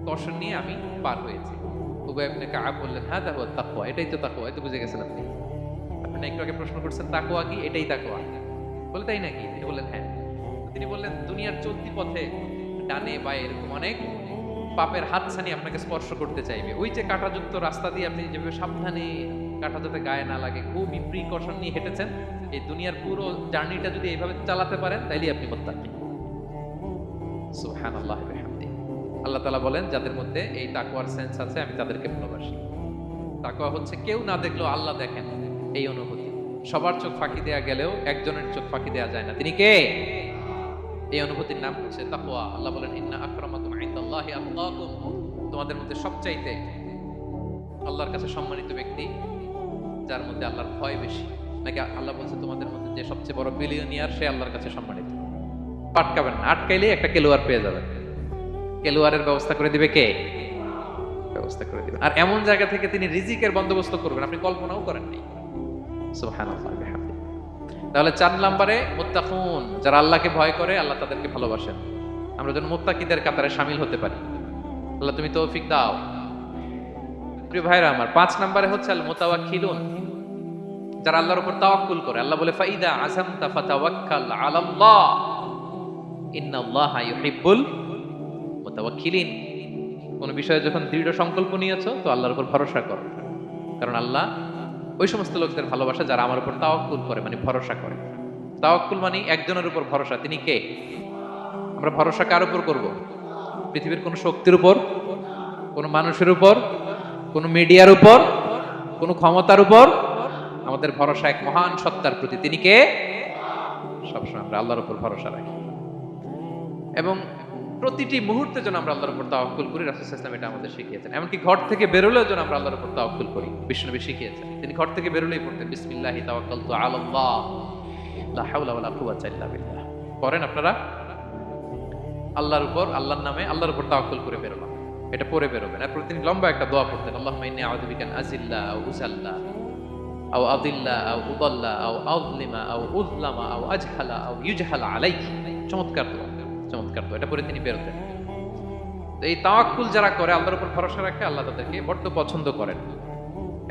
কশন নিয়ে আমি পার হয়েছি। উবাই ইবনে কাব বললেন হাদা হুয়া তাকওয়া, এটাই তো তাকওয়া। এই তো বুঝে গেছেন আপনি। আপনি একটু আগে প্রশ্ন করছেন তাকওয়া কি, এটাই তাকওয়া। বলে তাই নাকি? তিনি বললেন হ্যাঁ। তিনি বললেন দুনিয়ার চলতি পথে ডানে বায়ে এরকম অনেক পাপের হাতছানি আপনাকে স্পর্শ করতে চাইবে, ওই যে কাঁটাযুক্ত রাস্তা দিয়ে আপনি যেভাবে সাবধানে, কাঁটা যাতে গায়ে না লাগে, খুবই প্রিকশন নিয়ে হেঁটেছেন, এই দুনিয়ার পুরো জার্নিটা যদি এইভাবে চালাতে পারেন তাইলে আপনি মুত্তাকি। সুবহানাল্লাহ ওয়া বিহামদিহি। আল্লাহ তাআলা বলেন যাদের মধ্যে এই তাকওয়ার সেন্স আছে আমি তাদেরকে ভালোবাসি। তাকওয়া হচ্ছে কেউ না দেখলেও আল্লাহ দেখেন, এই অনুভূতি। সবার চোখ ফাঁকি দেয়া গেলেও একজনের চোখ ফাঁকি দেয়া যায় না, তিনি কে? এই অনুভূতির নাম হচ্ছে তাকওয়া। আল্লাহ বলেন ইন্না আকরামাকুম ইনদাল্লাহি আতকাকুম, তোমাদের মধ্যে সবচাইতে আল্লাহর কাছে সম্মানিত ব্যক্তি যার মধ্যে আল্লাহর ভয় বেশি। নাকি আল্লাহ বলছে তোমাদের মধ্যে যে সবচেয়ে বড় বিলিয়নিয়ার সে আল্লাহর কাছে সম্মানিত। পাটকাবেন না, আটকাইলে একটা কেলোয়ার পেয়ে যাবেন। কেলোয়ারের ব্যবস্থা করে দিবে কে? ব্যবস্থা করে দিবেন। আর এমন জায়গা থেকে তিনি রিজিকের বন্দোবস্ত করবেন আপনি কল্পনাও করেন নাই। সুবহানাল্লাহ ওয়া বিহামদিহি। তাহলে 4 নম্বরে মুত্তাকুন, যারা আল্লাহকে ভয় করে, আল্লাহ তাদেরকে ভালোবাসেন। আমরা যেন মুত্তাকিদের কাতারে শামিল হতে পারি। আল্লাহ তুমি তৌফিক দাও। প্রিয় ভাইরা আমার, 5 নম্বরে হচ্ছে আল মুতাওয়াক্কিলুন, যারা আল্লাহর উপর তাওয়াক্কুল করে। আল্লাহ বলে ফাইদা আযামতা ফাতাওয়াক্কাল আলাল্লাহ ইন্নাল্লাহা ইউহিব্বুল মুতাওয়াক্কিলিন। কোন বিষয়ে যখন দৃঢ় সংকল্প নিয়েছো তো আল্লাহর উপর ভরসা করো, কারণ আল্লাহ ওই সমস্ত লোকদের ভালোবাসা যারা আমার উপর তাওয়াক্কুল করে, মানে ভরসা করে। তাওয়াক্কুল মানে একজনের উপর ভরসা, তিনি কে? আমরা ভরসা কার উপর করব? পৃথিবীর কোন শক্তির উপর, কোন মানুষের উপর, কোন মিডিয়ার উপর, কোন ক্ষমতার উপর? আমাদের ভরসা এক মহান সত্তার প্রতি, তিনি কে? সবসময় আমরা আল্লাহর উপর ভরসা রাখি এবং প্রতিটি মুহূর্তে যেন আমরা আল্লাহর উপর তাওয়াক্কুল করি। রাসূল সাল্লাল্লাহু আলাইহি ওয়াসাল্লাম এটা আমাদের শিখিয়েছেন। এমনকি ঘর থেকে বেরোলেও যেন আমরা আল্লাহর উপর তাওয়াক্কুল করি, বিশ্বনবী শিখিয়েছেন। তিনি ঘর থেকে বেরোলেই পড়তেন বিসমিল্লাহি তাওয়াক্কালতু আলাল্লাহ লা হাওলা ওয়ালা কুওয়াতা ইল্লা বিল্লাহ। পড়েন আপনারা? আল্লাহর উপর, আল্লাহর নামে, আল্লাহর উপর তাওয়াক্কুল করে বেরোলাম, এটা পড়ে বেরোবেন। আর প্রতিদিন লম্বা একটা দোয়া পড়তেন, আল্লাহুম্মা ইন্নী আউযু বিকা আন আযিল্লা ওয়া উযাল্লা, আও আদিল্লা আও উদাল্লা আও আযলিমা আও উযলামা আও আজহালা আও ইউজহালা আলাইহি। চমৎকার তো, চমৎকার তো, এটা পরে তিনি বেরোতেন। তো এই তাওয়াক্কুল যারা করে, আল্লাহর উপর ভরসা রাখে, আল্লাহ তাদেরকে বড্ড পছন্দ করেন।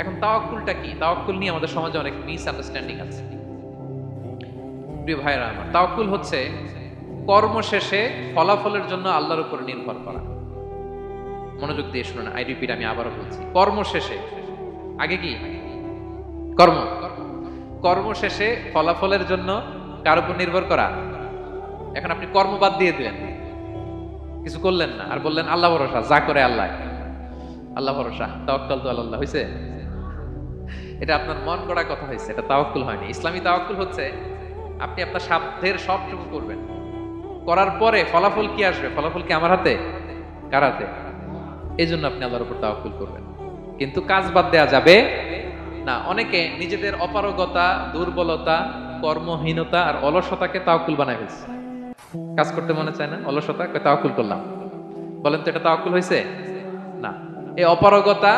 এখন তাওয়াক্কুলটা কি? তাওয়াক্কুল নিয়ে আমাদের সমাজে অনেক মিসআন্ডারস্ট্যান্ডিং আছে। প্রিয় ভাইরা আমার, তাওয়াক্কুল হচ্ছে কর্ম শেষে ফলাফলের জন্য আল্লাহর উপর নির্ভর করা। মনোযোগ দিয়ে শুনুন, আই রিপিট, আমি আবারও বলছি, কর্ম শেষে, আগে কি কর্ম, কর্ম শেষে ফলাফলের জন্য কার উপর নির্ভর করা। এখন আপনি কর্ম বাদ দিয়ে দিলেন, কিছু করলেন না, আর বললেন আল্লাহ ভরসা, যা করে আল্লাহ, আল্লাহ ভরসা, তাওয়াক্কাল তো আল্লাহ হয়েছে। এটা আপনার মন গড়া কথা হয়েছে, এটা তাওয়াক্কুল হয়নি। ইসলামী তাওয়াক্কুল হচ্ছে আপনি আপনার সাধ্যের সবটুকু করবেন, করার পরে ফলাফল কি আসবে, ফলাফল কি আমার হাতে, কার হাতে? এই জন্য আপনি আল্লাহর উপর তাওয়াক্কুল করবেন। কিন্তু কাজ বাদ দেওয়া যাবে না। অনেকে নিজেদের অপারগতা, দুর্বলতা, কর্মহীনতা আর অলসতাকে তাওয়াক্কুল বানায় ফেলছে। কাজ করতে মনে চায় না, অলসতা, তাওয়াক্কুল করলাম। বলেন তো এটা তাওয়াক্কুল হয়েছে? না। এই অপারগতা